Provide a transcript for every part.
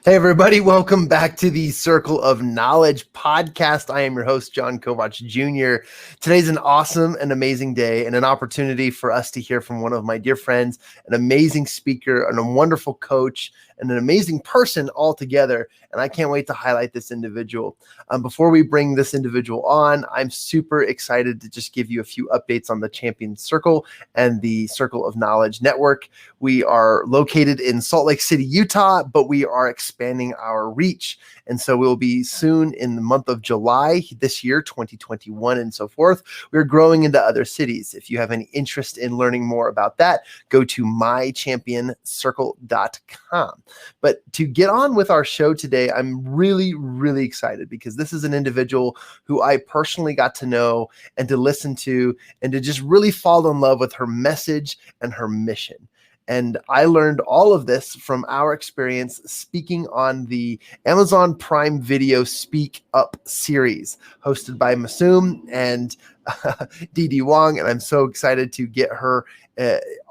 Hey, everybody. Welcome back to the Circle of Knowledge podcast. I am your host, John Kovach Jr. Today's an awesome and amazing day and an opportunity for us to hear from one of my dear friends, an amazing speaker, and a wonderful coach, and an amazing person all together. And I can't wait to highlight this individual. Before we bring this individual on, I'm super excited to just give you a few updates on the Champion Circle and the Circle of Knowledge Network. We are located in Salt Lake City, Utah, but we are expanding our reach. And so we'll be soon in the month of July this year, 2021, and so forth. We're growing into other cities. If you have any interest in learning more about that, go to mychampioncircle.com. But to get on with our show today, I'm really, really excited because this is an individual who I personally got to know and to listen to and to just really fall in love with her message and her mission. And I learned all of this from our experience speaking on the Amazon Prime Video Speak Up series hosted by Masoom and Dee Wong. And I'm so excited to get her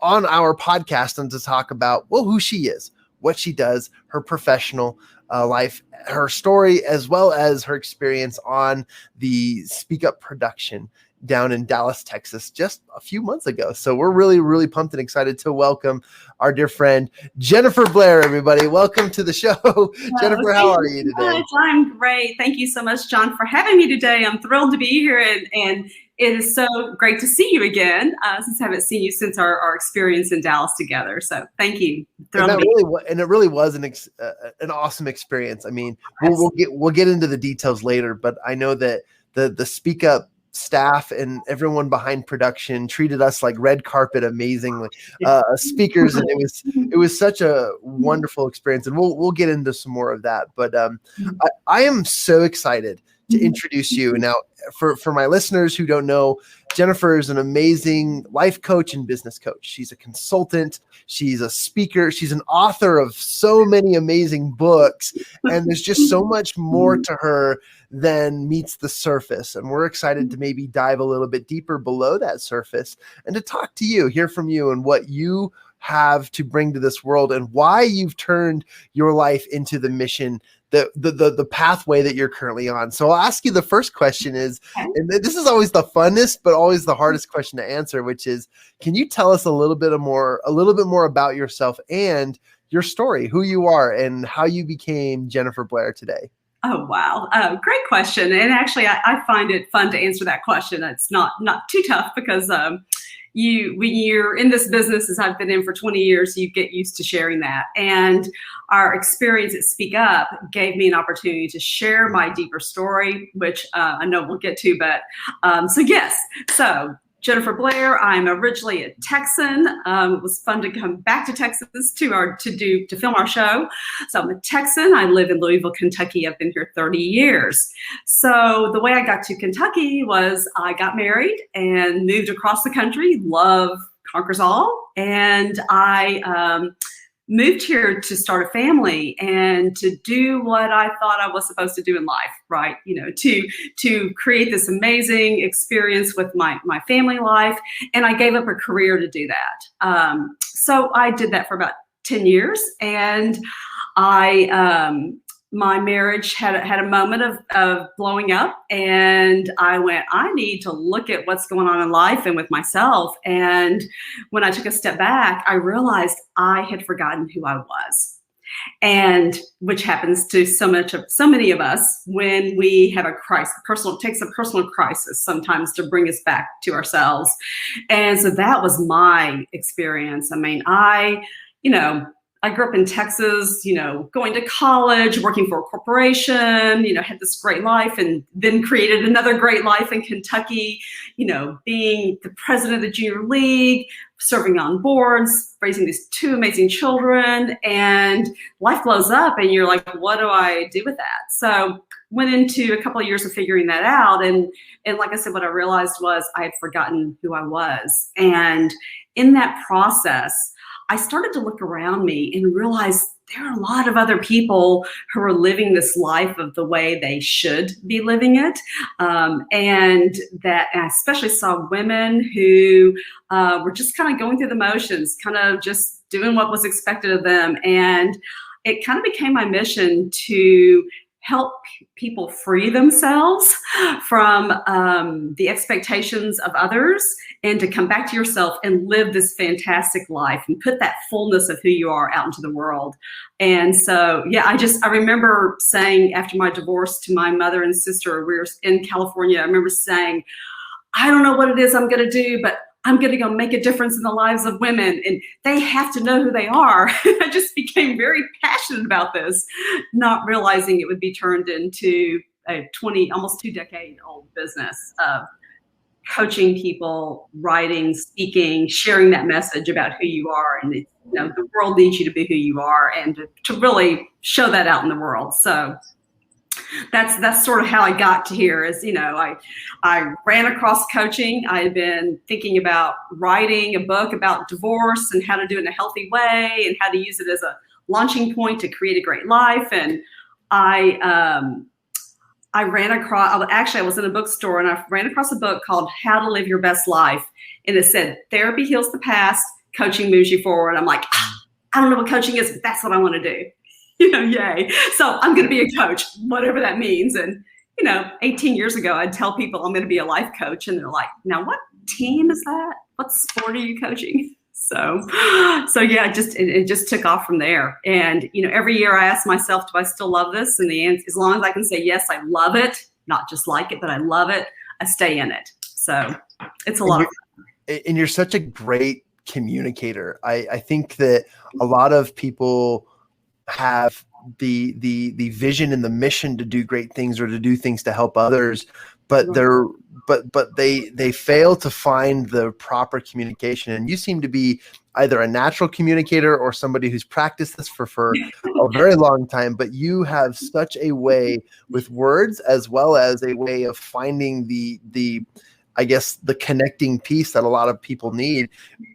on our podcast and to talk about, well, who she is, what she does, her professional life, her story, as well as her experience on the Speak Up production down in Dallas, Texas, just a few months ago. So we're really, really pumped and excited to welcome our dear friend, Jennifer Blair, everybody. Welcome to the show. Jennifer, how are you today? I'm great. Thank you so much, John, for having me today. I'm thrilled to be here, and it is so great to see you again, since I haven't seen you since our experience in Dallas together. So thank you. And it really was an awesome experience. I mean, we'll get into the details later, but I know that the Speak Up staff and everyone behind production treated us like red carpet amazingly, speakers, and it was such a wonderful experience, and we'll get into some more of that. But I am so excited to introduce you now. For my listeners who don't know, Jennifer is an amazing life coach and business coach. She's a consultant. She's a speaker. She's an author of so many amazing books. And there's just so much more to her than meets the surface. And we're excited to maybe dive a little bit deeper below that surface and to talk to you, hear from you, and what you have to bring to this world and why you've turned your life into the mission, the pathway that you're currently on. So I'll ask you the first question is, and this is always the funnest, but always the hardest question to answer, which is, can you tell us a little bit more about yourself and your story, who you are and how you became Jennifer Blair today? Oh, wow. Great question. And actually, I find it fun to answer that question. It's not too tough because when you're in this business, as I've been in for 20 years, you get used to sharing that. And our experience at Speak Up gave me an opportunity to share my deeper story, which I know we'll get to. But so Jennifer Blair, I'm originally a Texan. It was fun to come back to Texas to film our show. So I'm a Texan. I live in Louisville, Kentucky. I've been here 30 years. So the way I got to Kentucky was I got married and moved across the country. Love conquers all. And I moved here to start a family and to do what I thought I was supposed to do in life, right? To create this amazing experience with my family life. And I gave up a career to do that. So I did that for about 10 years. And my marriage had a moment of blowing up, and I went, I need to look at what's going on in life and with myself. And when I took a step back, I realized I had forgotten who I was, and which happens to so many of us when we have a crisis. It takes a personal crisis sometimes to bring us back to ourselves. And so that was my experience. I mean, I grew up in Texas, going to college, working for a corporation, had this great life, and then created another great life in Kentucky, being the president of the junior league, serving on boards, raising these two amazing children, and life blows up and you're like, what do I do with that? So went into a couple of years of figuring that out. And like I said, what I realized was I had forgotten who I was. And in that process, I started to look around me and realize there are a lot of other people who are living this life of the way they should be living it. And I especially saw women who were just kind of going through the motions, kind of just doing what was expected of them. And it kind of became my mission to help people free themselves from the expectations of others, and to come back to yourself and live this fantastic life and put that fullness of who you are out into the world. And so, yeah, I remember saying after my divorce to my mother and sister, we were in California, I remember saying, I don't know what it is I'm going to do, but I'm going to go make a difference in the lives of women, and they have to know who they are. I just became very passionate about this, not realizing it would be turned into a almost 2-decade-old business of coaching people, writing, speaking, sharing that message about who you are. And the world needs you to be who you are, and to really show that out in the world. So that's sort of how I got to here. Is I ran across coaching. I had been thinking about writing a book about divorce and how to do it in a healthy way, and how to use it as a launching point to create a great life. And I ran across, I was in a bookstore, and I ran across a book called How to Live Your Best Life. And it said, therapy heals the past, coaching moves you forward. I'm like, I don't know what coaching is, but that's what I want to do. Yay. So I'm going to be a coach, whatever that means. And, 18 years ago, I'd tell people I'm going to be a life coach. And they're like, now what team is that? What sport are you coaching? So yeah, it just took off from there. And, every year I ask myself, do I still love this? And the answer, as long as I can say, yes, I love it, not just like it, but I love it, I stay in it. So it's a lot of fun. And you're such a great communicator. I think that a lot of people have the vision and the mission to do great things, or to do things to help others, but they fail to find the proper communication. And you seem to be either a natural communicator or somebody who's practiced this for a very long time, but you have such a way with words, as well as a way of finding the I guess the connecting piece that a lot of people need.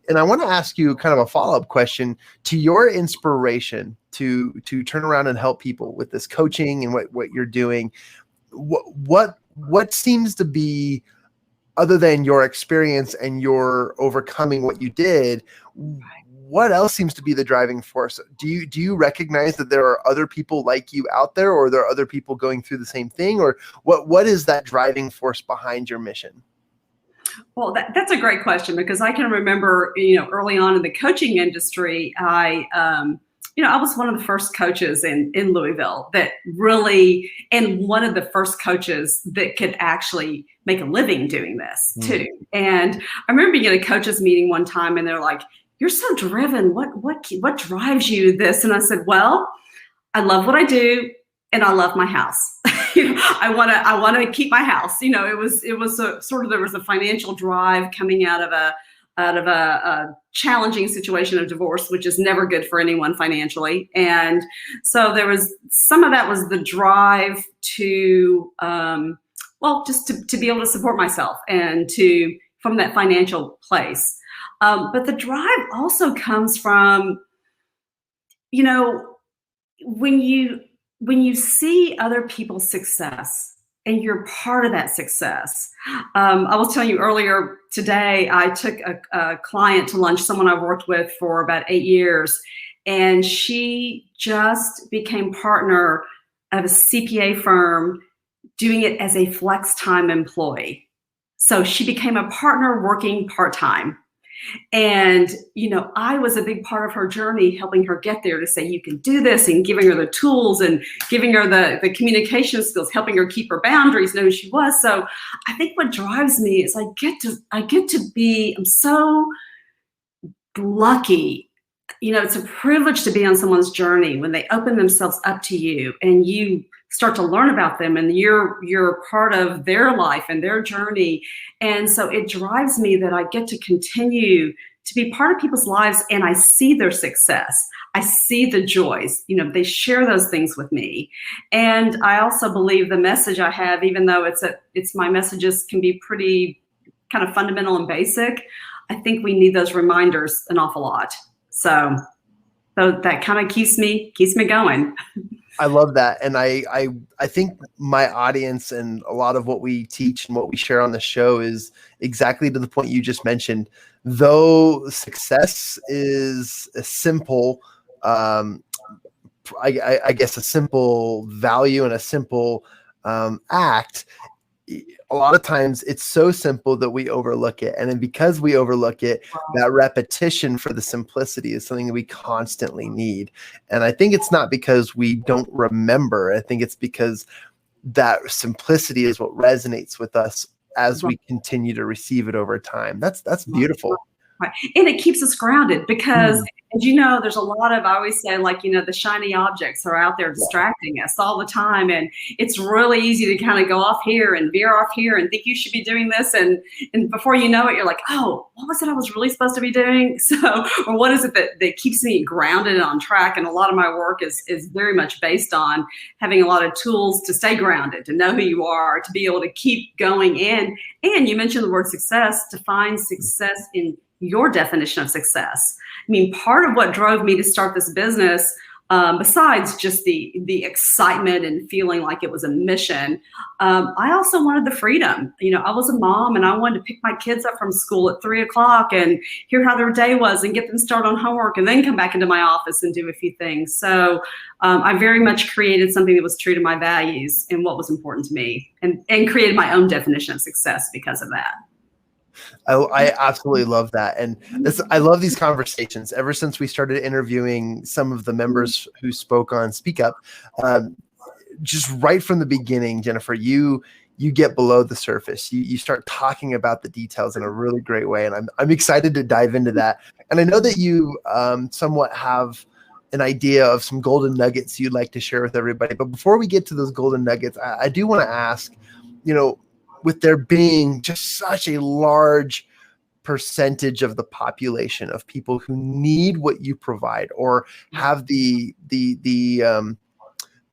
And I want to ask you kind of a follow-up question to your inspiration to turn around and help people with this coaching and what you're doing. What seems to be, other than your experience and your overcoming what you did, what else seems to be the driving force? Do you recognize that there are other people like you out there, or there are other people going through the same thing, or what is that driving force behind your mission? Well, that's a great question, because I can remember, early on in the coaching industry, I was one of the first coaches in Louisville that really, and one of the first coaches that could actually make a living doing this too. And I remember being at a coaches meeting one time, and they're like, "You're so driven. What drives you to this?" And I said, "Well, I love what I do, and I love my house. I want to keep my house." It was a sort of, there was a financial drive coming out of a challenging situation of divorce, which is never good for anyone financially. And so there was some of that was the drive to, just to be able to support myself, and from that financial place. But the drive also comes from, when you see other people's success and you're part of that success. I was telling you earlier today, I took a client to lunch, someone I've worked with for about 8 years, and she just became partner of a CPA firm, doing it as a flex time employee. So she became a partner working part-time. And, I was a big part of her journey, helping her get there, to say, you can do this, and giving her the tools, and giving her the communication skills, helping her keep her boundaries, know who she was. So I think what drives me is I get to be, I'm so lucky. It's a privilege to be on someone's journey when they open themselves up to you, and you start to learn about them, and you're part of their life and their journey. And so it drives me that I get to continue to be part of people's lives, and I see their success. I see the joys. They share those things with me. And I also believe the message I have, even though it's my messages can be pretty kind of fundamental and basic, I think we need those reminders an awful lot. So that kind of keeps me going. I love that. And I think my audience and a lot of what we teach and what we share on the show is exactly to the point you just mentioned. Though success is a simple I guess, a simple value and a simple act, a lot of times it's so simple that we overlook it. And then because we overlook it, that repetition for the simplicity is something that we constantly need. And I think it's not because we don't remember. I think it's because that simplicity is what resonates with us as we continue to receive it over time. That's beautiful. Right. And it keeps us grounded because, as you know, there's a lot of, I always say, like, the shiny objects are out there distracting us all the time. And it's really easy to kind of go off here and veer off here and think you should be doing this. And before you know it, you're like, oh, what was it I was really supposed to be doing? So, or what is it that keeps me grounded and on track? And a lot of my work is very much based on having a lot of tools to stay grounded, to know who you are, to be able to keep going in. And you mentioned the word success, to find success in your definition of success. I mean, part of what drove me to start this business, besides just the excitement and feeling like it was a mission, I also wanted the freedom. I was a mom and I wanted to pick my kids up from school at 3:00 and hear how their day was and get them started on homework and then come back into my office and do a few things. So I very much created something that was true to my values and what was important to me, and created my own definition of success because of that. I absolutely love that. And I love these conversations. Ever since we started interviewing some of the members who spoke on Speak Up, just right from the beginning, Jennifer, you get below the surface. You start talking about the details in a really great way. And I'm excited to dive into that. And I know that you somewhat have an idea of some golden nuggets you'd like to share with everybody. But before we get to those golden nuggets, I do want to ask, with there being just such a large percentage of the population of people who need what you provide or have they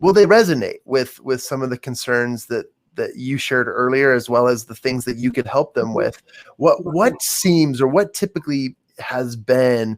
resonate with some of the concerns that you shared earlier, as well as the things that you could help them with. What seems, or what typically has been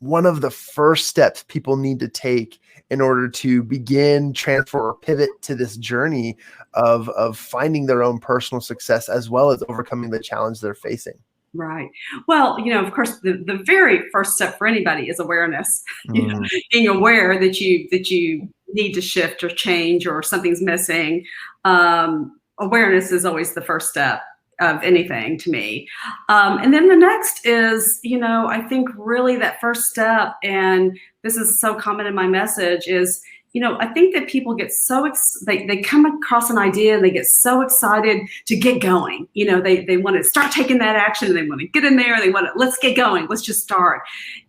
one of the first steps people need to take in order to begin, transfer, or pivot to this journey of finding their own personal success, as well as overcoming the challenge they're facing? Right. Well, of course, the very first step for anybody is awareness. Being aware that you need to shift or change or something's missing. Awareness is always the first step of anything to me. And then the next is, I think really that first step, and this is so common in my message, is, I think that people get so, they come across an idea and they get so excited to get going. They want to start taking that action and they want to get in there. Let's get going. Let's just start.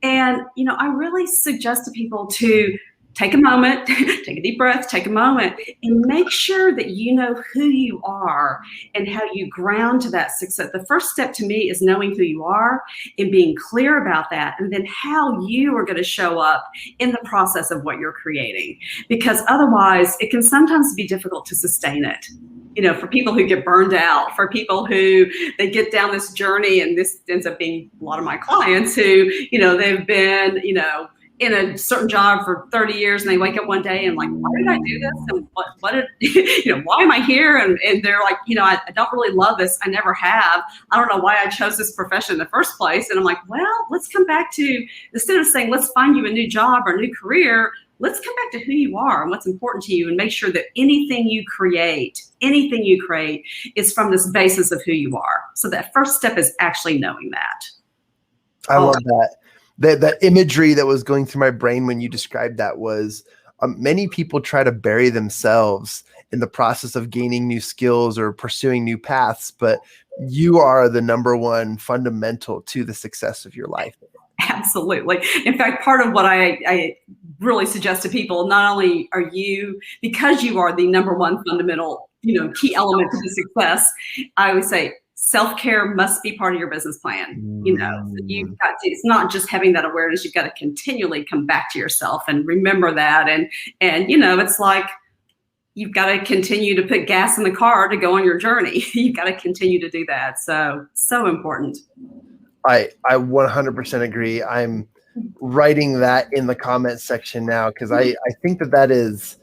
And, I really suggest to people to take a moment, take a deep breath, take a moment, and make sure that you know who you are and how you ground to that success. The first step to me is knowing who you are and being clear about that, and then how you are going to show up in the process of what you're creating. Because otherwise, it can sometimes be difficult to sustain it. For people who get burned out, for people who they get down this journey, and this ends up being a lot of my clients who, they've been, in a certain job for 30 years, and they wake up one day and like, why did I do this? And what did, why am I here? And they're like, I don't really love this. I never have. I don't know why I chose this profession in the first place. And I'm like, well, let's come back to, instead of saying, let's find you a new job or a new career, let's come back to who you are and what's important to you, and make sure that anything you create is from this basis of who you are. So that first step is actually knowing that. I love that. The imagery that was going through my brain when you described that was many people try to bury themselves in the process of gaining new skills or pursuing new paths, but you are the number one fundamental to the success of your life. Absolutely. In fact, part of what I really suggest to people, not only are you, because you are the number one fundamental, key element to the success, I always say, self-care must be part of your business plan. You've got to, it's not just having that awareness. You've got to continually come back to yourself and remember that. And it's like, you've got to continue to put gas in the car to go on your journey. You've got to continue to do that. So important. I 100% agree. I'm writing that in the comments section now, because I think that is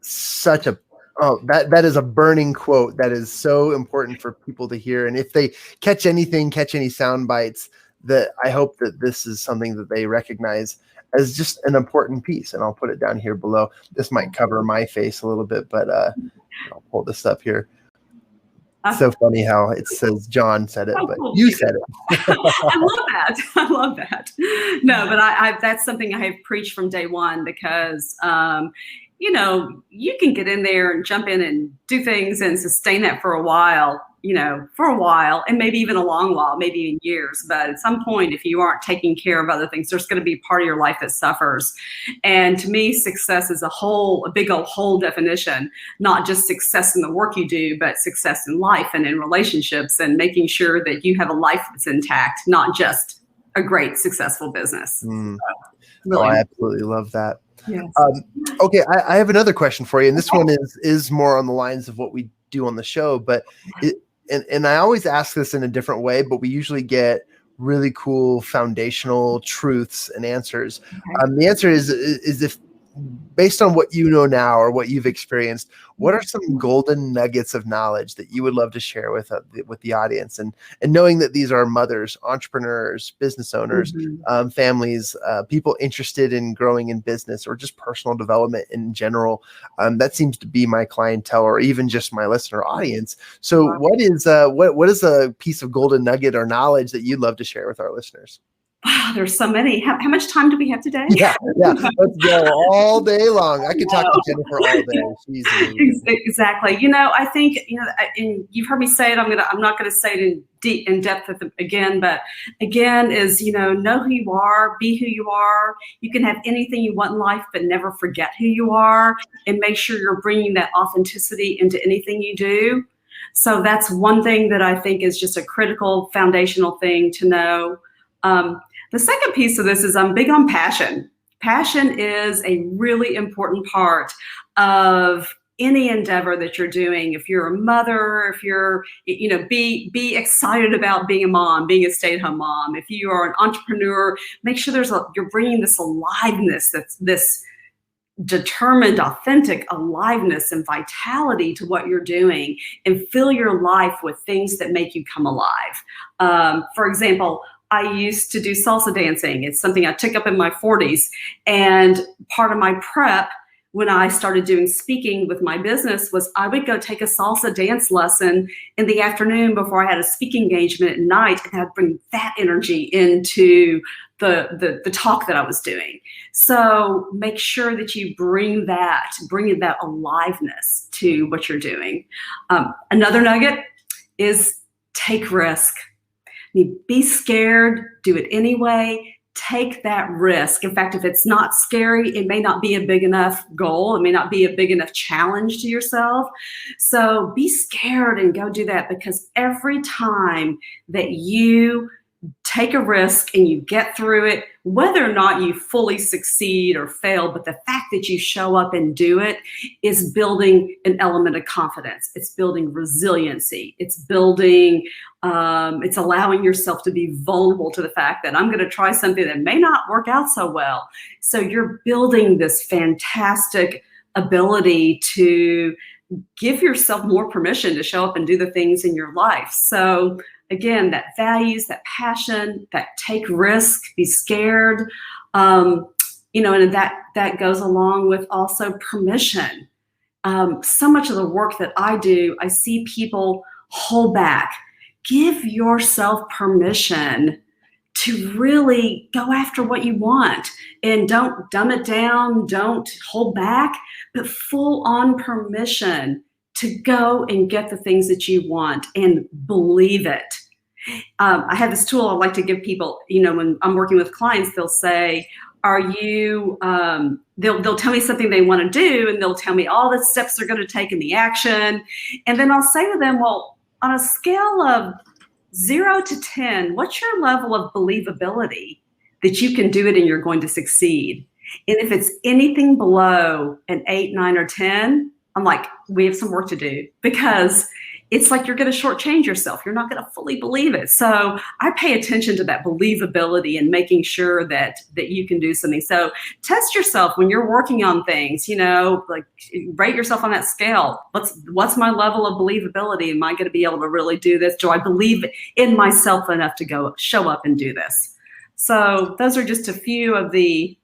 such a that is a burning quote that is so important for people to hear. And if they catch any sound bites, that I hope that this is something that they recognize. as just an important piece. And I'll put it down here below. This might cover my face a little bit, but I'll pull this up here. It's so funny how it says John said it, but you said it. I love that. I love that. No, but I that's something I have preached from day one, because you know, you can get in there and jump in and do things and sustain that for a while, and maybe even a long while, maybe even years. But at some point, if you aren't taking care of other things, there's going to be part of your life that suffers. And to me, success is a big old whole definition, not just success in the work you do, but success in life and in relationships, and making sure that you have a life that's intact, not just a great, successful business. So, really. I absolutely love that. Yes. Okay, I have another question for you, and this one is more on the lines of what we do on the show, but and I always ask this in a different way, but we usually get really cool foundational truths and answers. Okay. The answer is if, based on what you know now or what you've experienced, what are some golden nuggets of knowledge that you would love to share with the audience? And knowing that these are mothers, entrepreneurs, business owners, families, people interested in growing in business or just personal development in general, that seems to be my clientele, or even just my listener audience. So what is a piece of golden nugget or knowledge that you'd love to share with our listeners? Wow, there's so many. How much time do we have today? Yeah. Let's go all day long. I could talk to Jennifer all day. Exactly. You know, I think, and you've heard me say it. I'm not going to say it in depth again, but again is, know who you are, be who you are. You can have anything you want in life, but never forget who you are, and make sure you're bringing that authenticity into anything you do. So that's one thing that I think is just a critical foundational thing to know. The second piece of this is I'm big on passion. Passion is a really important part of any endeavor that you're doing. If you're a mother, if you're, be excited about being a mom, being a stay-at-home mom. If you are an entrepreneur, make sure you're bringing this aliveness, this determined, authentic aliveness and vitality to what you're doing, and fill your life with things that make you come alive. For example, I used to do salsa dancing. It's something I took up in my 40s. And part of my prep when I started doing speaking with my business was I would go take a salsa dance lesson in the afternoon before I had a speaking engagement at night, and I'd bring that energy into the talk that I was doing. So make sure that you bring that aliveness to what you're doing. Another nugget is take risk. Be scared, do it anyway, take that risk. In fact, if it's not scary, it may not be a big enough goal. It may not be a big enough challenge to yourself. So be scared and go do that, because every time that you take a risk and you get through it, whether or not you fully succeed or fail, but the fact that you show up and do it is building an element of confidence. It's building resiliency. It's building, it's allowing yourself to be vulnerable to the fact that I'm going to try something that may not work out so well. So you're building this fantastic ability to give yourself more permission to show up and do the things in your life. So again, that values, that passion, that take risk, be scared, and that goes along with also permission. So much of the work that I do, I see people hold back. Give yourself permission to really go after what you want, and don't dumb it down, don't hold back, but full on permission to go and get the things that you want and believe it. I have this tool I like to give people, when I'm working with clients, they'll say, are you, they'll tell me something they want to do, and they'll tell me all the steps they're going to take in the action. And then I'll say to them, well, on a scale of 0 to 10, what's your level of believability that you can do it and you're going to succeed? And if it's anything below an 8, 9, or 10, I'm like, we have some work to do, because it's like you're going to shortchange yourself. You're not going to fully believe it. So I pay attention to that believability and making sure that you can do something. So test yourself when you're working on things, like rate yourself on that scale. What's my level of believability? Am I going to be able to really do this? Do I believe in myself enough to go show up and do this? So those are just a few of the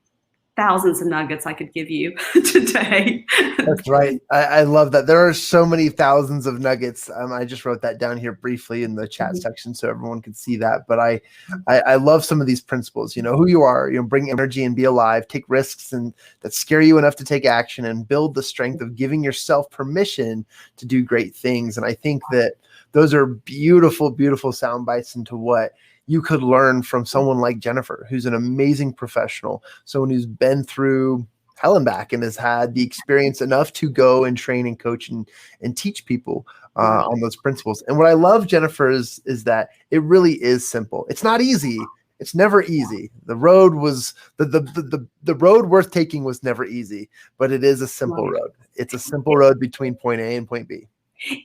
thousands of nuggets I could give you today. That's right. I love that. There are so many thousands of nuggets. I just wrote that down here briefly in the chat section so everyone can see that. But I love some of these principles. You know who you are. You know, bring energy and be alive. Take risks and that scare you enough to take action, and build the strength of giving yourself permission to do great things. And I think that those are beautiful, beautiful sound bites into what you could learn from someone like Jennifer, who's an amazing professional, someone who's been through hell and back and has had the experience enough to go and train and coach and teach people on those principles. And what I love, Jennifer, is that it really is simple. It's not easy. It's never easy. The road was the road worth taking was never easy, but it is a simple road. It's a simple road between point A and point B.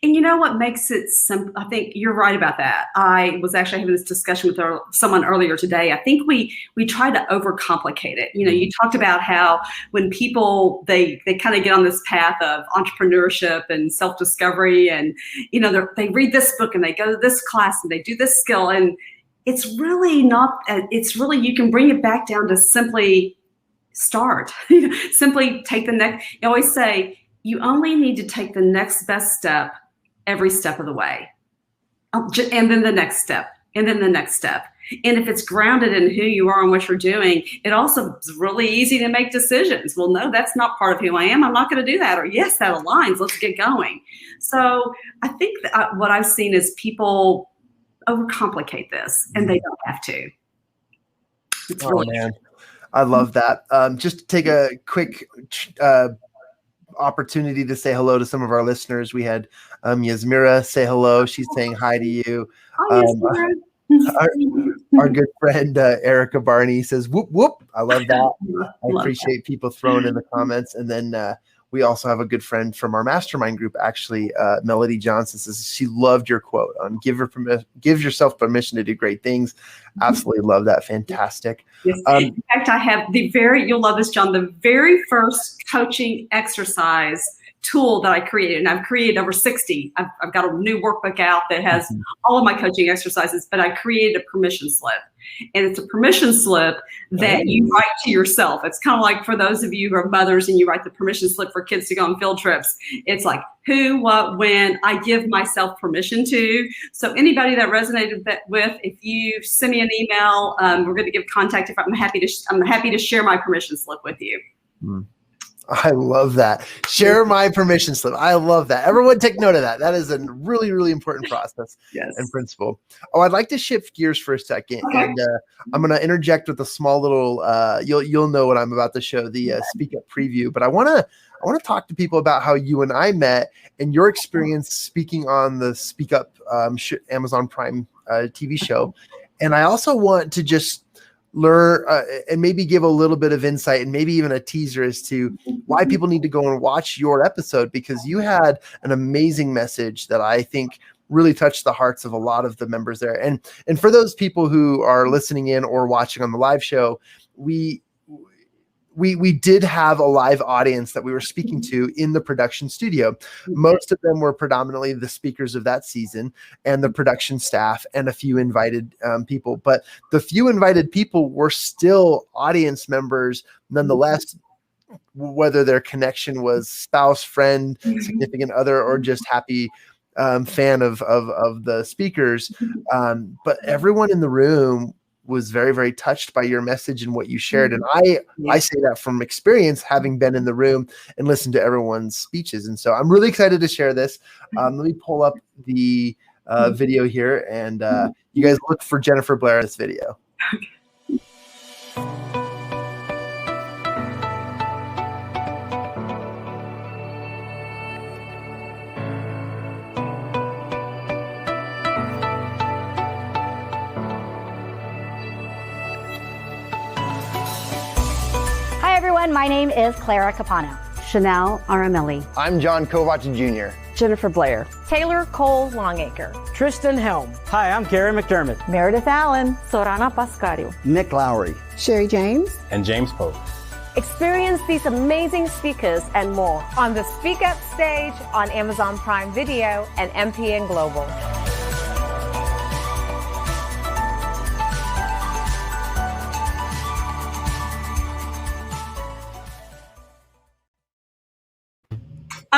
And you know what makes it simple? I think you're right about that. I was actually having this discussion with someone earlier today. I think we try to overcomplicate it. You know, you talked about how when people, they kind of get on this path of entrepreneurship and self-discovery, and, you know, they read this book and they go to this class and they do this skill. And it's really not, you can bring it back down to simply start, simply take the next, I always say, you only need to take the next best step every step of the way. And then the next step, and then the next step. And if it's grounded in who you are and what you're doing, it also is really easy to make decisions. Well, no, that's not part of who I am. I'm not going to do that. Or yes, that aligns. Let's get going. So I think that what I've seen is people overcomplicate this, and they don't have to. It's really man, I love that. Just to take a quick opportunity to say hello to some of our listeners. We had Yasmira say hello. She's saying hi to you. Our good friend Erica Barney says whoop whoop. I love that. I appreciate people throwing in the comments. And then we also have a good friend from our mastermind group, actually, Melody Johnson, says she loved your quote on give yourself permission to do great things. Absolutely love that. Fantastic. Yes. In fact, I have you'll love this, John, the very first coaching exercise tool that I created, and I've created over 60. I've got a new workbook out that has all of my coaching exercises, but I created a permission slip. And it's a permission slip that you write to yourself. It's kind of like for those of you who are mothers and you write the permission slip for kids to go on field trips. It's like who, what, when I give myself permission to. So anybody that resonated with, if you send me an email, we're going to give contact. I'm happy to share my permission slip with you. I love that. Share my permission slip. I love that. Everyone take note of that. That is a really, really important process and principle. Oh, I'd like to shift gears for a second. Okay. And I'm going to interject with a small little, you'll know what I'm about to show, the Speak Up preview. But I want to talk to people about how you and I met and your experience speaking on the Speak Up Amazon Prime TV show. And I also want to just learn and maybe give a little bit of insight and maybe even a teaser as to why people need to go and watch your episode, because you had an amazing message that I think really touched the hearts of a lot of the members there. And for those people who are listening in or watching on the live show, we did have a live audience that we were speaking to in the production studio. Most of them were predominantly the speakers of that season and the production staff and a few invited people. But the few invited people were still audience members nonetheless, whether their connection was spouse, friend, significant other, or just happy fan of the speakers. But everyone in the room was very, very touched by your message and what you shared. And I say that from experience, having been in the room and listened to everyone's speeches. And so I'm really excited to share this. Let me pull up the video here, and you guys look for Jennifer Blair in this video. My name is Clara Capano. Chanel Aramelli. I'm John Kovac Jr. Jennifer Blair. Taylor Cole Longacre. Tristan Helm. Hi, I'm Gary McDermott. Meredith Allen. Sorana Pascario. Nick Lowry. Sherry James. And James Pope. Experience these amazing speakers and more on the Speak Up stage on Amazon Prime Video and MPN Global.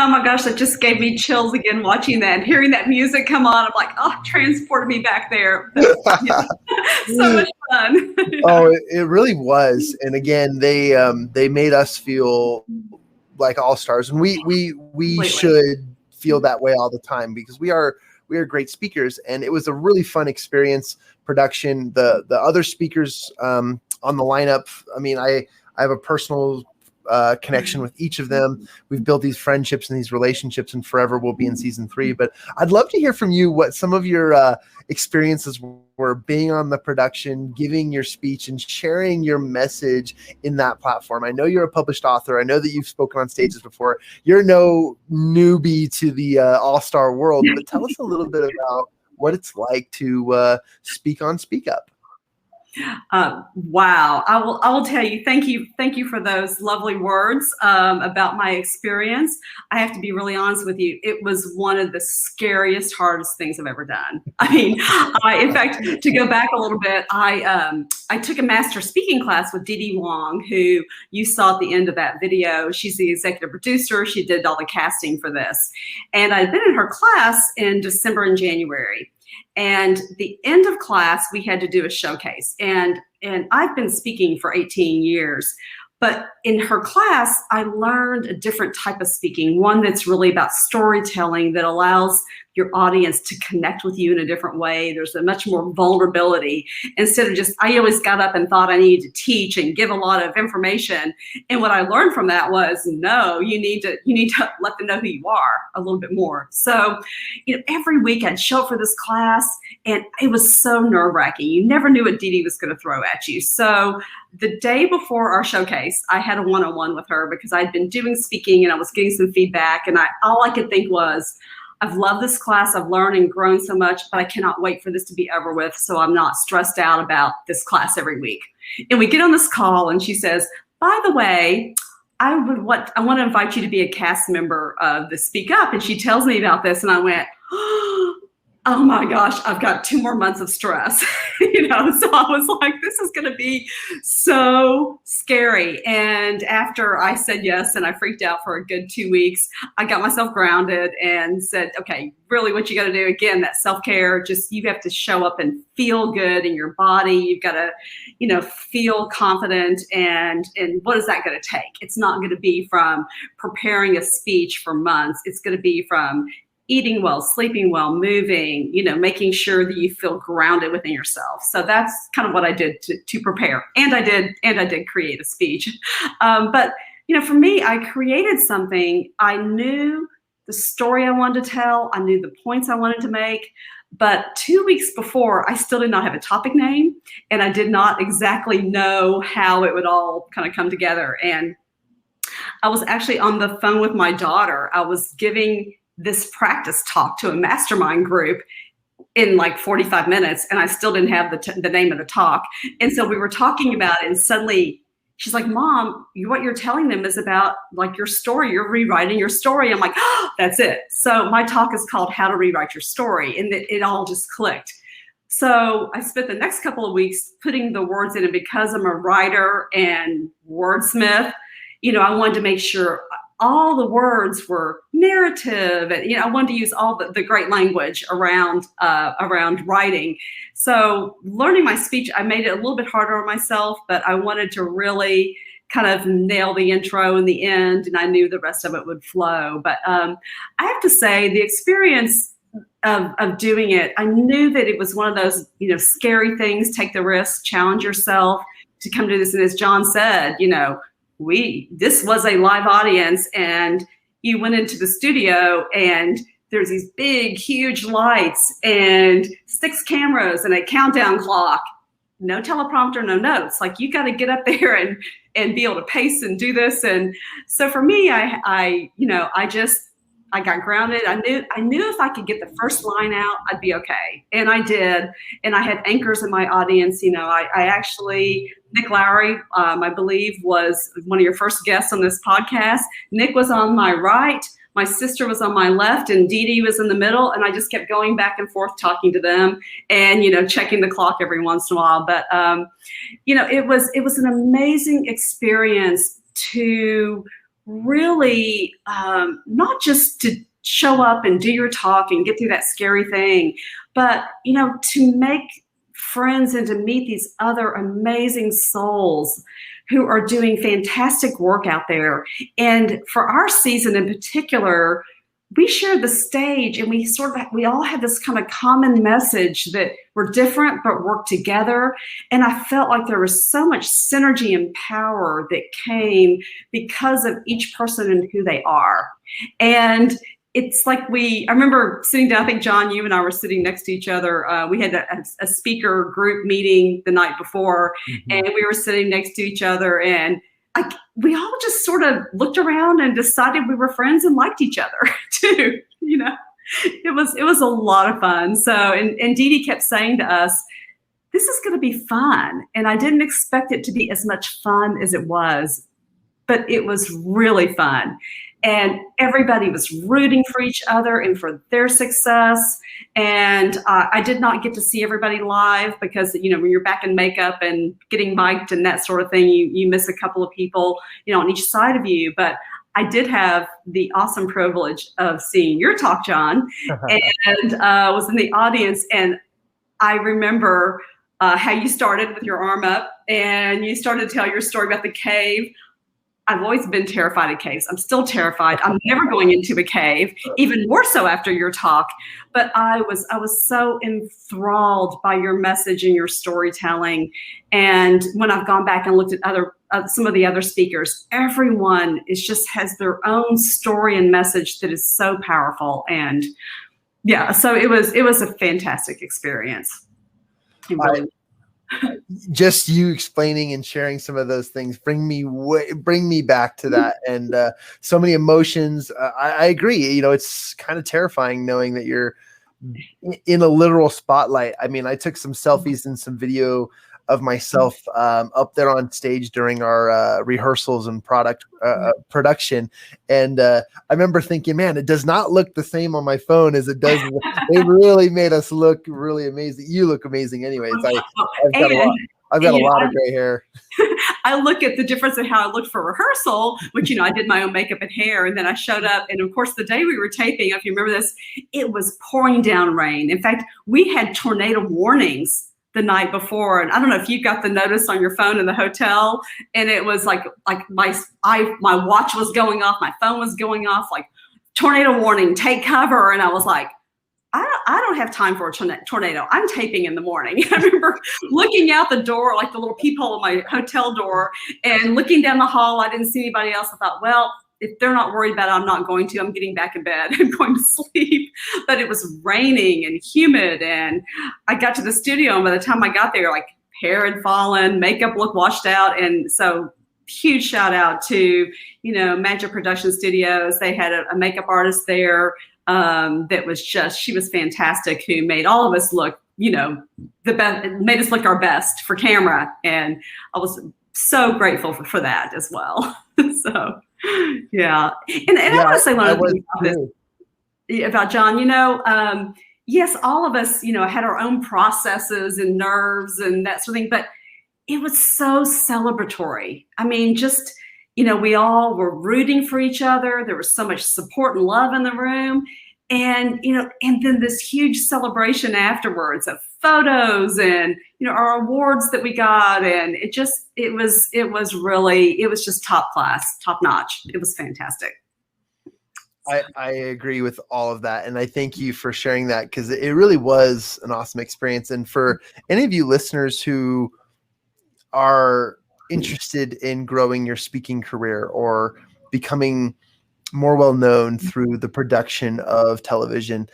Oh my gosh, that just gave me chills again watching that and hearing that music come on. I'm like, oh, transported me back there. So much fun. Oh, it really was. And again, they made us feel like all stars, and we Completely. should feel that way all the time, because we are great speakers. And it was a really fun experience. Production, the other speakers on the lineup, I mean, I have a personal connection with each of them. We've built these friendships and these relationships, and forever will be in season 3. But I'd love to hear from you what some of your experiences were being on the production, giving your speech, and sharing your message in that platform. I know you're a published author. I know that you've spoken on stages before. You're no newbie to the all-star world, but tell us a little bit about what it's like to speak on Speak Up. Wow. I will tell you, thank you for those lovely words about my experience. I have to be really honest with you. It was one of the scariest, hardest things I've ever done. I mean, in fact, to go back a little bit, I took a master speaking class with Dee Dee Wong, who you saw at the end of that video. She's the executive producer. She did all the casting for this. And I'd been in her class in December and January. And the end of class, we had to do a showcase. And I've been speaking for 18 years. But in her class, I learned a different type of speaking, one that's really about storytelling that allows your audience to connect with you in a different way. There's a much more vulnerability instead of just, I always got up and thought I needed to teach and give a lot of information. And what I learned from that was, no, you need to let them know who you are a little bit more. So, every week I'd show up for this class, and it was so nerve-wracking. You never knew what Dee Dee was going to throw at you. So the day before our showcase, I had a one-on-one with her because I'd been doing speaking and I was getting some feedback, and all I could think was, I've loved this class. I've learned and grown so much, but I cannot wait for this to be over with, so I'm not stressed out about this class every week. And we get on this call, and she says, by the way, I want to invite you to be a cast member of the Speak Up. And she tells me about this, and I went, oh my gosh, I've got 2 more months of stress. So I was like, this is going to be so scary. And after I said yes, and I freaked out for a good 2 weeks, I got myself grounded and said, okay, really what you got to do, again, that self-care, just you have to show up and feel good in your body. You've got to, feel confident. And what is that going to take? It's not going to be from preparing a speech for months. It's going to be from eating well, sleeping well, moving, making sure that you feel grounded within yourself. So that's kind of what I did to prepare. And I did create a speech. But for me, I created something. I knew the story I wanted to tell. I knew the points I wanted to make. But 2 weeks before, I still did not have a topic name, and I did not exactly know how it would all kind of come together. And I was actually on the phone with my daughter. I was giving this practice talk to a mastermind group in like 45 minutes, and I still didn't have the name of the talk. And so we were talking about it, and suddenly she's like, Mom, what you're telling them is about like your story. You're rewriting your story. I'm like, oh, that's it. So my talk is called How to Rewrite Your Story, and it all just clicked. So I spent the next couple of weeks putting the words in, and because I'm a writer and wordsmith, I wanted to make sure all the words were narrative, and I wanted to use all the great language around writing. So learning my speech, I made it a little bit harder on myself, but I wanted to really kind of nail the intro and the end, and I knew the rest of it would flow. But I have to say, the experience of doing it, I knew that it was one of those scary things. Take the risk, challenge yourself to come to this. And as John said, this was a live audience, and you went into the studio, and there's these big, huge lights and 6 cameras and a countdown clock, no teleprompter, no notes. Like, you got to get up there and be able to pace and do this. And so for me, I got grounded. I knew if I could get the first line out, I'd be okay. And I did. And I had anchors in my audience. I actually, Nick Lowry, I believe, was one of your first guests on this podcast. Nick was on my right. My sister was on my left, and Dee Dee was in the middle. And I just kept going back and forth talking to them and, checking the clock every once in a while. But, it was an amazing experience to really not just to show up and do your talk and get through that scary thing, but, to make friends and to meet these other amazing souls who are doing fantastic work out there. And for our season in particular, we shared the stage, and we all had this kind of common message that we're different but work together. And I felt like there was so much synergy and power that came because of each person and who they are. And it's like I remember sitting down, I think John, you and I were sitting next to each other. We had a speaker group meeting the night before, and we were sitting next to each other, and we all just sort of looked around and decided we were friends and liked each other too. It was a lot of fun. So, and Dee Dee kept saying to us, this is going to be fun. And I didn't expect it to be as much fun as it was, but it was really fun. And everybody was rooting for each other and for their success. And I did not get to see everybody live because, when you're back in makeup and getting mic'd and that sort of thing, you miss a couple of people, on each side of you. But I did have the awesome privilege of seeing your talk, John, and was in the audience. And I remember how you started with your arm up and you started to tell your story about the cave. I've always been terrified of caves. I'm still terrified. I'm never going into a cave, even more so after your talk. But I was so enthralled by your message and your storytelling. And when I've gone back and looked at some of the other speakers, everyone has their own story and message that is so powerful. And yeah, so it was a fantastic experience. Just you explaining and sharing some of those things bring me back to that, and so many emotions. I agree. It's kind of terrifying knowing that you're in a literal spotlight. I mean, I took some selfies and some video of myself up there on stage during our rehearsals and production. And I remember thinking, man, it does not look the same on my phone as it does. They really made us look really amazing. You look amazing anyways. I've got a lot of gray hair. I look at the difference in how I looked for rehearsal, which, I did my own makeup and hair. And then I showed up. And of course, the day we were taping, if you remember this, it was pouring down rain. In fact, we had tornado warnings the night before. And I don't know if you got the notice on your phone in the hotel, and it was like my watch was going off, my phone was going off, like tornado warning, take cover. And I was like, I don't have time for a tornado. I'm taping in the morning. I remember looking out the door, like the little peephole of my hotel door, and looking down the hall. I didn't see anybody else. I thought, well, if they're not worried about it, I'm not going to. I'm getting back in bed and going to sleep. But it was raining and humid. And I got to the studio, and by the time I got there, like hair had fallen, makeup looked washed out. And so huge shout out to, Magic Production Studios. They had a makeup artist there that was she was fantastic, who made all of us look, the best, made us look our best for camera. And I was so grateful for that as well. So, yeah. And I want to say one other thing about John, yes, all of us, had our own processes and nerves and that sort of thing, but it was so celebratory. I mean, just, we all were rooting for each other. There was so much support and love in the room. And, and then this huge celebration afterwards of photos and, our awards that we got. And it was just top class, top notch. It was fantastic. I agree with all of that. And I thank you for sharing that, because it really was an awesome experience. And for any of you listeners who are interested in growing your speaking career or becoming more well-known through the production of television,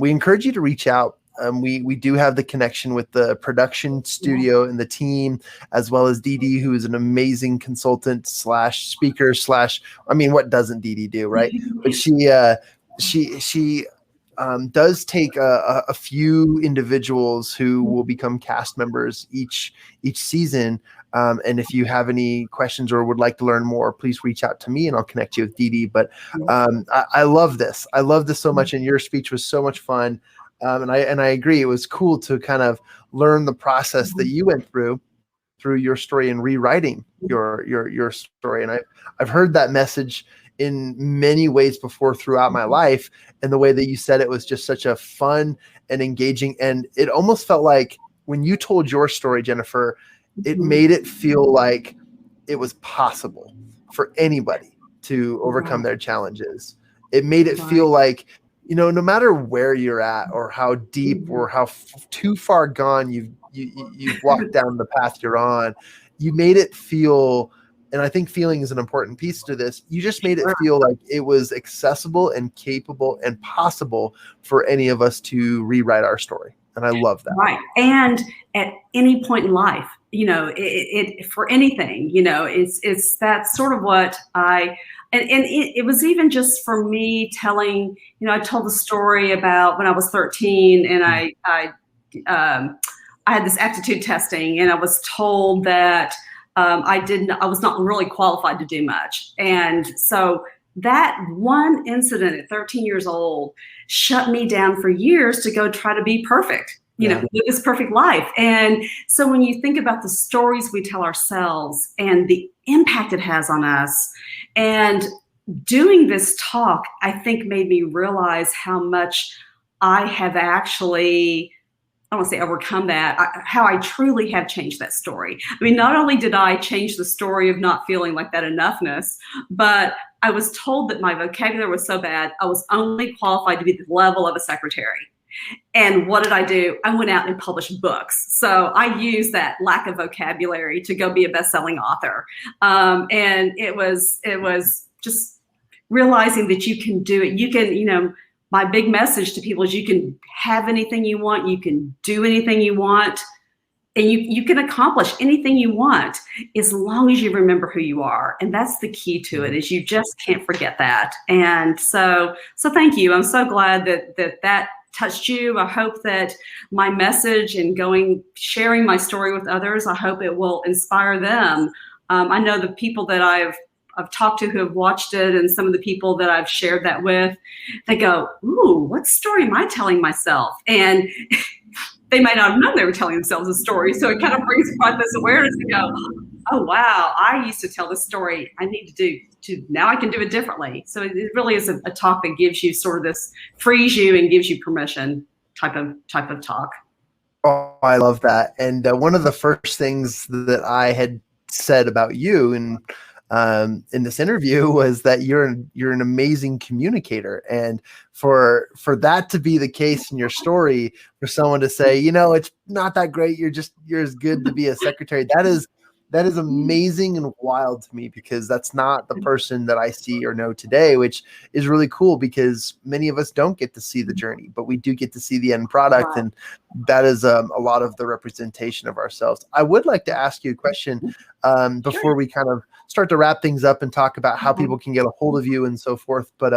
we encourage you to reach out. We do have the connection with the production studio and the team, as well as Dee Dee, who is an amazing consultant / speaker / what doesn't Dee Dee do, right? But she does take a few individuals who will become cast members each season. And if you have any questions or would like to learn more, please reach out to me and I'll connect you with Dee Dee. But I love this. I love this so much. And your speech was so much fun. And I agree. It was cool to kind of learn the process that you went through. through your story and rewriting your story. And I've heard that message in many ways before throughout my life. And the way that you said it was just such a fun and engaging. And it almost felt like when you told your story, Jennifer, it made it feel like it was possible for anybody to overcome their challenges. It made it feel like, you know, no matter where you're at or how deep or how too far gone you've walked down the path you're on, you made it feel, and I think feeling is an important piece to this, you just made it feel like it was accessible and capable and possible for any of us to rewrite our story. And I love that. Right. And at any point in life, you know, it for anything, you know, it's that sort of what it was even just for me telling, you know, I told the story about when I was 13 and I had this aptitude testing and I was told that I was not really qualified to do much. And so that one incident at 13 years old shut me down for years to go try to be perfect, you know, live this perfect life. And so when you think about the stories we tell ourselves and the impact it has on us, and doing this talk, I think made me realize how much I have actually, I don't want to say overcome that, how I truly have changed that story. I mean, not only did I change the story of not feeling like that enoughness, but I was told that my vocabulary was so bad, I was only qualified to be the level of a secretary. And what did I do? I went out and published books. So I used that lack of vocabulary to go be a best-selling author. And it was just realizing that you can do it. You can, you know, my big message to people is you can have anything you want, you can do anything you want, and you can accomplish anything you want as long as you remember who you are. And that's the key to it, is you just can't forget that. And so thank you. I'm so glad that touched you. I hope that my message and sharing my story with others, I hope it will inspire them. I know the people that I've talked to who have watched it, and some of the people that I've shared that with, they go, ooh, what story am I telling myself? And they might not have known they were telling themselves a story. So it kind of brings about this awareness to go, oh, wow, I used to tell this story. I need now I can do it differently. So it really is a talk that gives you sort of this, frees you and gives you permission type of talk. Oh, I love that. And one of the first things that I had said about you in this interview was that you're an amazing communicator. And for that to be the case in your story, for someone to say, you know, it's not that great, you're as good to be a secretary, that is amazing and wild to me, because that's not the person that I see or know today, which is really cool, because many of us don't get to see the journey, but we do get to see the end product. Wow. And that is a lot of the representation of ourselves. I would like to ask you a question before we kind of start to wrap things up and talk about how people can get a hold of you and so forth. But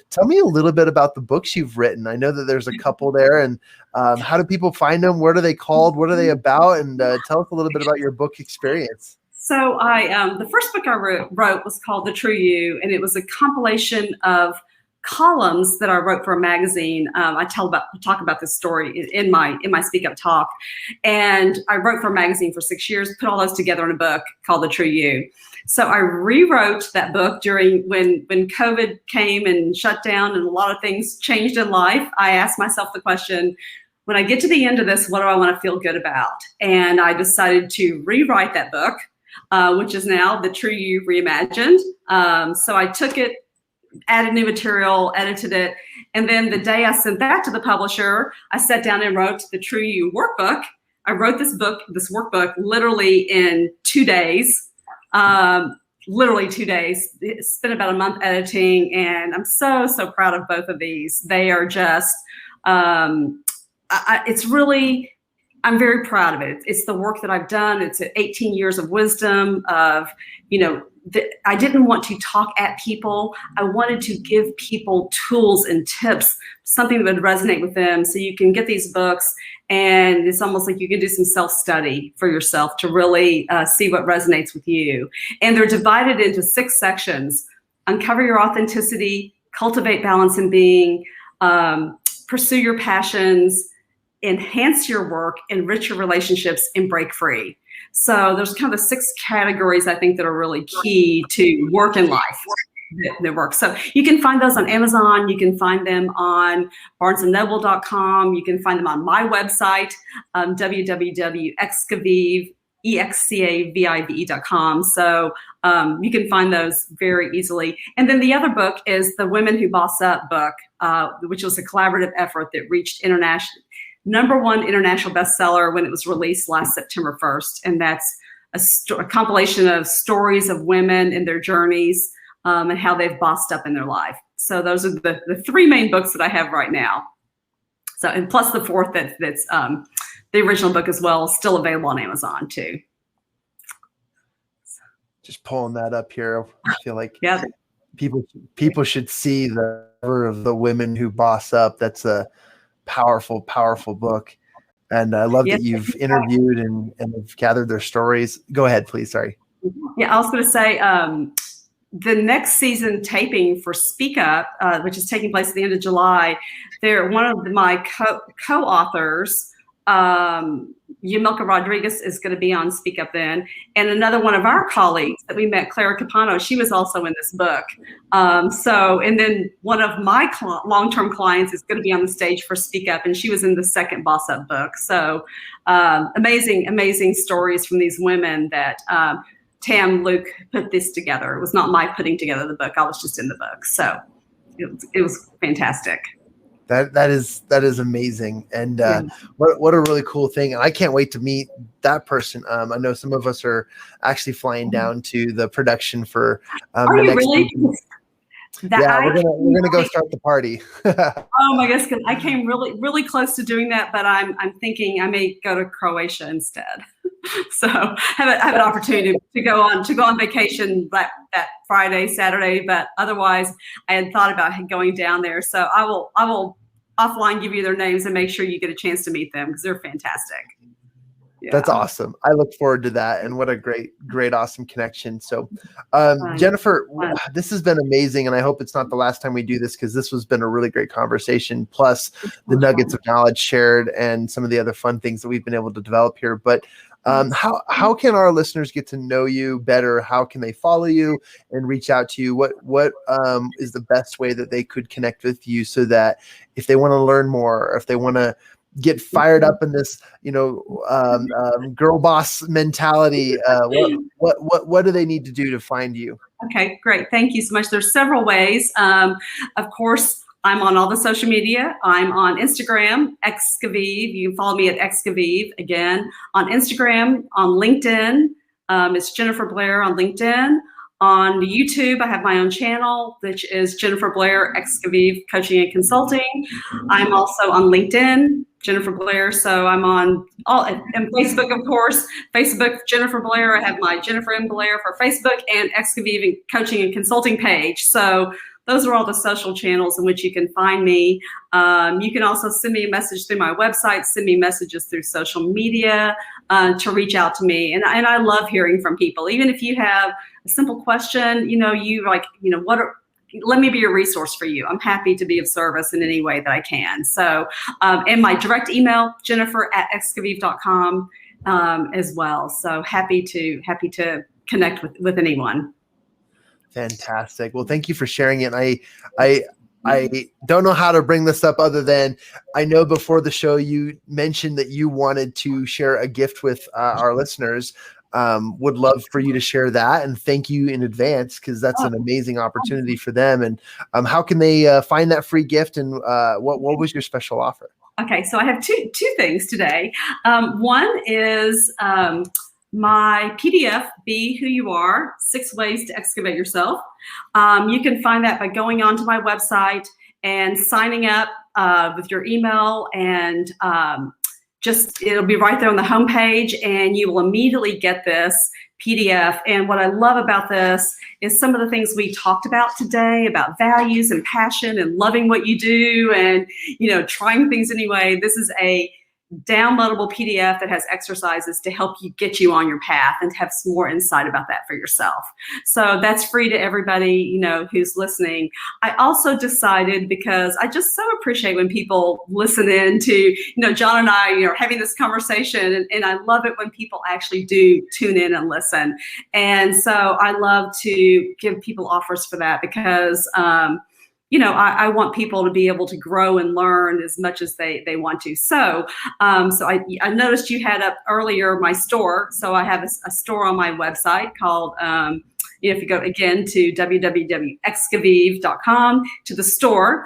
tell me a little bit about the books you've written. I know that there's a couple there, and how do people find them? What are they called? What are they about? And tell us a little bit about your book experience. So the first book I wrote was called The True You, and it was a compilation of columns that I wrote for a magazine. I talk about this story in my Speak Up talk, and I wrote for a magazine for 6 years, put all those together in a book called The True You. So I rewrote that book during when COVID came and shut down and a lot of things changed in life. I asked myself the question, when I get to the end of this, what do I want to feel good about? And I decided to rewrite that book, which is now The True You Reimagined. So I took it, added new material, edited it, and then the day I sent that to the publisher, I sat down and wrote the True You workbook. I wrote this workbook, literally in 2 days. Literally 2 days. Spent about a month editing, and I'm so proud of both of these. They are just, it's really, I'm very proud of it. It's the work that I've done. It's 18 years of wisdom of, you know, I didn't want to talk at people. I wanted to give people tools and tips, something that would resonate with them. So you can get these books, and it's almost like you can do some self-study for yourself to really see what resonates with you. And they're divided into 6 sections: uncover your authenticity, cultivate balance in being, pursue your passions, enhance your work, enrich your relationships, and break free. So there's kind of the 6 categories I think that are really key to work in life. That work. So you can find those on Amazon. You can find them on barnesandnoble.com. You can find them on my website, www.excavive.com. So you can find those very easily. And then the other book is the Women Who Boss Up book, which was a collaborative effort that reached #1 international bestseller when it was released last September 1st. And that's a compilation of stories of women and their journeys, and how they've bossed up in their life. So those are the 3 main books that I have right now. So, and plus the 4th that's the original book as well, still available on Amazon too. Just pulling that up here. I feel like Yeah. people should see the cover of the Women Who Boss Up. That's a powerful, powerful book. And I love that you've interviewed and have gathered their stories. Go ahead, please. Sorry. Yeah, I was going to say, the next season taping for Speak Up, which is taking place at the end of July, one of my co-authors, Yamilka Rodriguez, is going to be on Speak Up then. And another one of our colleagues that we met, Clara Capano, she was also in this book. And then one of my long-term clients is going to be on the stage for Speak Up, and she was in the second Boss Up book. So amazing, amazing stories from these women that Tam Luke put this together. It was not my putting together the book. I was just in the book. So it was fantastic. That is amazing. And what a really cool thing. And I can't wait to meet that person. I know some of us are actually flying down to the production for Are the you next really? we're gonna go start the party. Oh my gosh, I came really, really close to doing that, but I'm thinking I may go to Croatia instead. So have an opportunity to go on vacation that Friday, Saturday, but otherwise I had thought about going down there. So I will offline give you their names and make sure you get a chance to meet them because they're fantastic. Yeah. That's awesome. I look forward to that. And what a great, awesome connection. So, Jennifer, this has been amazing. And I hope it's not the last time we do this because this has been a really great conversation, plus the nuggets of knowledge shared and some of the other fun things that we've been able to develop here. But how can our listeners get to know you better? How can they follow you and reach out to you? What is the best way that they could connect with you so that if they want to learn more, or if they want to get fired up in this, girl boss mentality, what do they need to do to find you? Okay, great. Thank you so much. There's several ways. Of course, I'm on all the social media. I'm on Instagram, Excavive. You can follow me at Excavive again on Instagram, on LinkedIn. It's Jennifer Blair on LinkedIn. On YouTube, I have my own channel, which is Jennifer Blair, Excavive Coaching and Consulting. I'm also on LinkedIn, Jennifer Blair. So I'm on and Facebook, of course. Facebook, Jennifer Blair. I have my Jennifer M. Blair for Facebook and Excavive Coaching and Consulting page. So those are all the social channels in which you can find me. You can also send me a message through my website, send me messages through social media to reach out to me. And I love hearing from people. Even if you have a simple question, let me be a resource for you. I'm happy to be of service in any way that I can. So, and my direct email, jennifer@excavive.com as well. So happy to connect with anyone. Fantastic. Well, thank you for sharing it. I don't know how to bring this up other than I know before the show you mentioned that you wanted to share a gift with our listeners. Would love for you to share that, and thank you in advance because that's an amazing opportunity for them. And how can they find that free gift? And what was your special offer? Okay, so I have two things today. One is my PDF, Be Who You Are, 6 Ways to Excavate Yourself. You can find that by going onto my website and signing up with your email, and it'll be right there on the homepage, and you will immediately get this PDF. And what I love about this is some of the things we talked about today about values and passion and loving what you do and, trying things anyway. This is a downloadable PDF that has exercises to help you get you on your path and have some more insight about that for yourself. So that's free to everybody, who's listening. I also decided, because I just so appreciate when people listen in to, John and I, are having this conversation, and I love it when people actually do tune in and listen. And so I love to give people offers for that, because I want people to be able to grow and learn as much as they want to. So I noticed you had up earlier my store. So I have a store on my website called, if you go again to www.excavive.com to the store,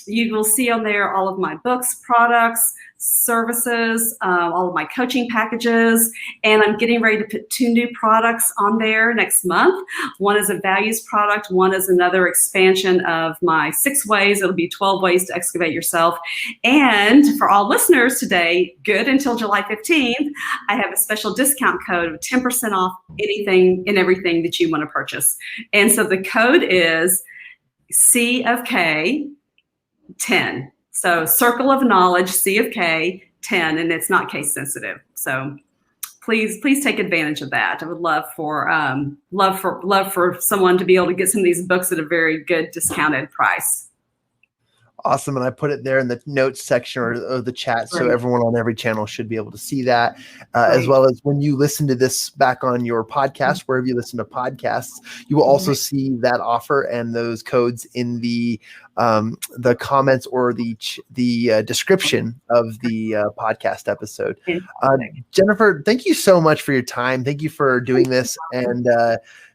you will see on there all of my books, products, services, all of my coaching packages, and I'm getting ready to put 2 new products on there next month. One is a values product. One is another expansion of my 6 ways. It'll be 12 ways to excavate yourself. And for all listeners today, good until July 15th, I have a special discount code of 10% off anything and everything that you want to purchase. And so the code is C of K 10. So Circle of Knowledge, C of K 10, and it's not case sensitive. So please take advantage of that. I would love for someone to be able to get some of these books at a very good discounted price. Awesome. And I put it there in the notes section or the chat. So everyone on every channel should be able to see that, as well as when you listen to this back on your podcast, wherever you listen to podcasts, you will also see that offer and those codes in the comments or the description of the podcast episode. Jennifer, thank you so much for your time. Thank you for doing this. And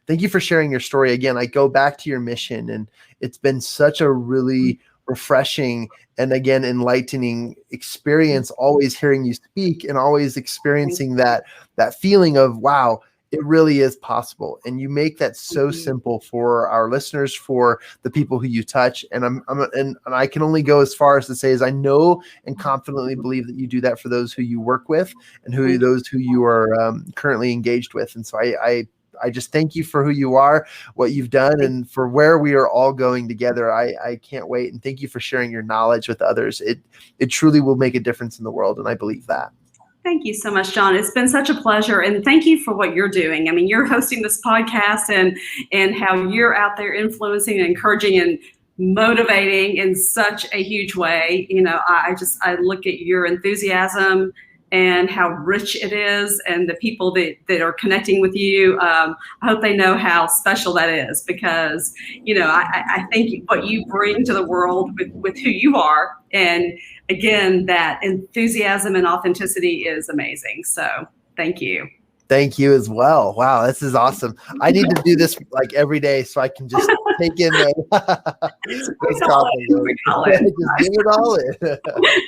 thank you for sharing your story. Again, I go back to your mission, and it's been such a really refreshing and, again, enlightening experience, always hearing you speak and always experiencing that feeling of, wow, it really is possible. And you make that so simple for our listeners, for the people who you touch. And I can only go as far as to say is I know and confidently believe that you do that for those who you work with and those who you are currently engaged with. And so I just thank you for who you are, what you've done, and for where we are all going together. I can't wait. And thank you for sharing your knowledge with others. It truly will make a difference in the world. And I believe that. Thank you so much, John. It's been such a pleasure. And thank you for what you're doing. I mean, you're hosting this podcast and how you're out there influencing and encouraging and motivating in such a huge way. I look at your enthusiasm and how rich it is, and the people that are connecting with you. I hope they know how special that is, because, I think what you bring to the world with who you are, and again, that enthusiasm and authenticity is amazing. So thank you. Thank you as well. Wow, this is awesome. I need to do this like every day so I can just take in the Bring it all in. Just give it all in.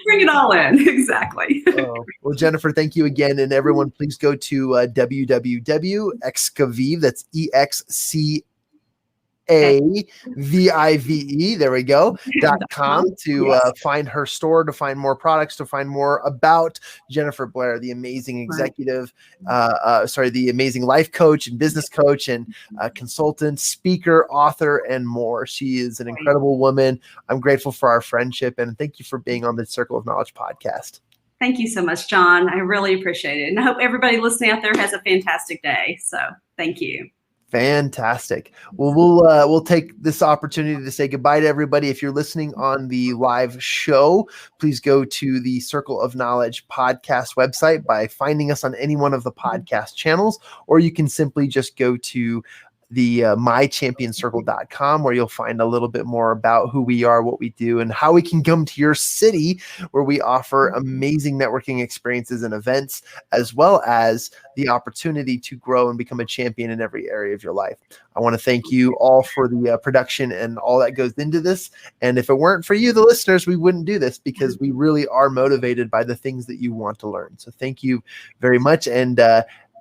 Bring it all in. Exactly. Well, Jennifer, thank you again. And everyone, please go to www.excavive, that's EXCAVIVE, there we go, .com to find her store, to find more products, to find more about Jennifer Blair, the amazing executive, the amazing life coach and business coach and consultant, speaker, author, and more. She is an incredible woman. I'm grateful for our friendship, and thank you for being on the Circle of Knowledge podcast. Thank you so much, John. I really appreciate it. And I hope everybody listening out there has a fantastic day. So thank you. Fantastic. Well, we'll take this opportunity to say goodbye to everybody. If you're listening on the live show, please go to the Circle of Knowledge podcast website by finding us on any one of the podcast channels, or you can simply just go to the mychampionscircle.com, where you'll find a little bit more about who we are, what we do, and how we can come to your city, where we offer amazing networking experiences and events, as well as the opportunity to grow and become a champion in every area of your life. I want to thank you all for the production and all that goes into this. And if it weren't for you, the listeners, we wouldn't do this, because we really are motivated by the things that you want to learn. So thank you very much. And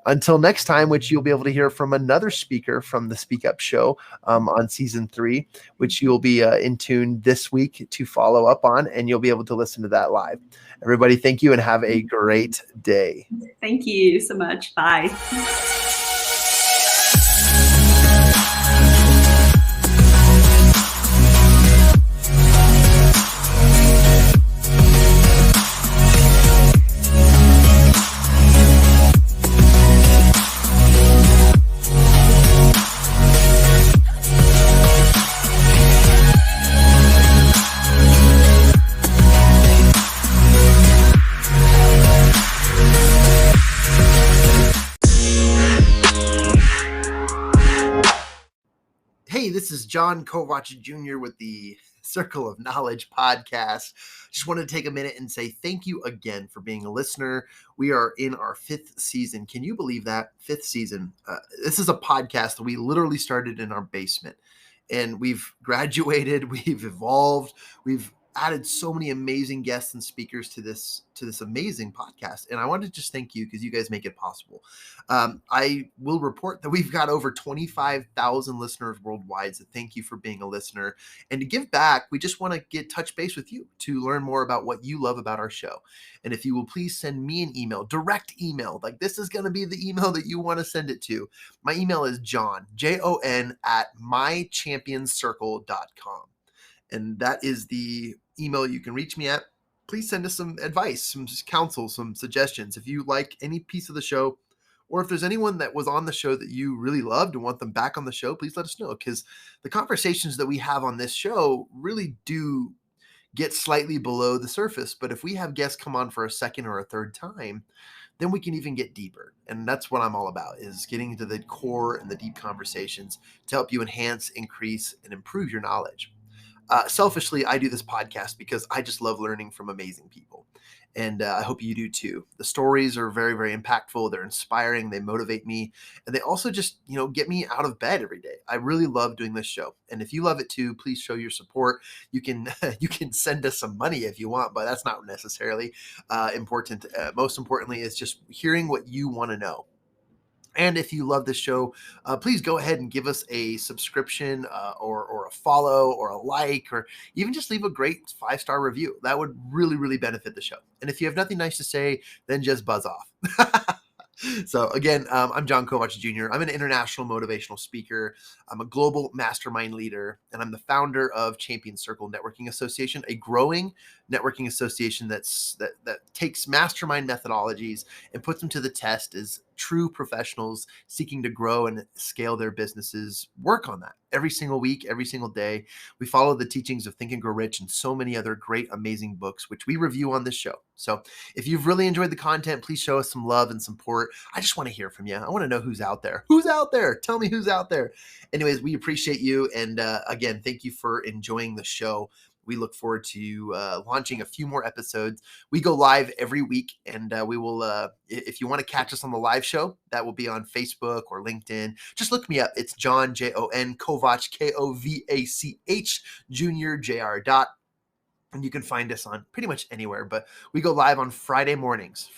until next time, which you'll be able to hear from another speaker from the Speak Up Show on season 3, which you'll be in tune this week to follow up on, and you'll be able to listen to that live. Everybody, thank you and have a great day. Thank you so much. Bye. John Kovacs Jr. with the Circle of Knowledge podcast. Just wanted to take a minute and say thank you again for being a listener. We are in our 5th season. Can you believe that? 5th season. This is a podcast that we literally started in our basement, and we've graduated, we've evolved, we've added so many amazing guests and speakers to this amazing podcast. And I want to just thank you because you guys make it possible. I will report that we've got over 25,000 listeners worldwide. So thank you for being a listener. And to give back, we just want to touch base with you to learn more about what you love about our show. And if you will please send me an email, direct email, like this is going to be the email that you want to send it to. My email is John, Jon, at mychampionscircle.com. And that is the email you can reach me at. Please send us some advice, some counsel, some suggestions. If you like any piece of the show, or if there's anyone that was on the show that you really loved and want them back on the show, please let us know, because the conversations that we have on this show really do get slightly below the surface. But if we have guests come on for a second or a third time, then we can even get deeper. And that's what I'm all about, is getting into the core and the deep conversations to help you enhance, increase, and improve your knowledge. Selfishly, I do this podcast because I just love learning from amazing people. And I hope you do too. The stories are very, very impactful. They're inspiring. They motivate me. And they also just, get me out of bed every day. I really love doing this show. And if you love it too, please show your support. You can send us some money if you want, but that's not necessarily important. Most importantly is just hearing what you want to know. And if you love this show, please go ahead and give us a subscription or a follow or a like, or even just leave a great 5-star review. That would really, really benefit the show. And if you have nothing nice to say, then just buzz off. So again, I'm John Kovacs Jr. I'm an international motivational speaker. I'm a global mastermind leader, and I'm the founder of Champion Circle Networking Association, a growing networking association that takes mastermind methodologies and puts them to the test as true professionals seeking to grow and scale their businesses work on that every single week, every single day. We follow the teachings of Think and Grow Rich and so many other great, amazing books, which we review on this show. So if you've really enjoyed the content, please show us some love and support. I just want to hear from you. I want to know who's out there. Who's out there? Tell me who's out there. Anyways, we appreciate you. And again, thank you for enjoying the show. We look forward to launching a few more episodes. We go live every week, and we will, if you want to catch us on the live show, that will be on Facebook or LinkedIn. Just look me up. It's John, Jon, Kovacs, Kovach, Jr., Jr. And you can find us on pretty much anywhere, but we go live on Friday mornings.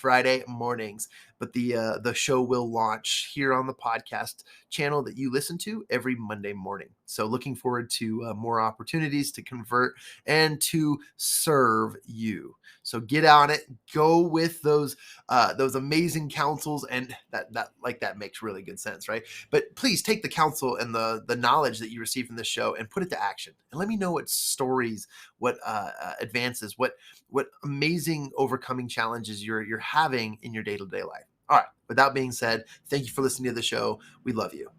But the show will launch here on the podcast channel that you listen to every Monday morning. So looking forward to more opportunities to convert and to serve you. So get on it, go with those amazing counsels, and that makes really good sense, right? But please take the counsel and the knowledge that you receive from this show and put it to action. And let me know what stories, what advances, what amazing overcoming challenges you're having in your day-to-day life. All right. With that being said, thank you for listening to the show. We love you.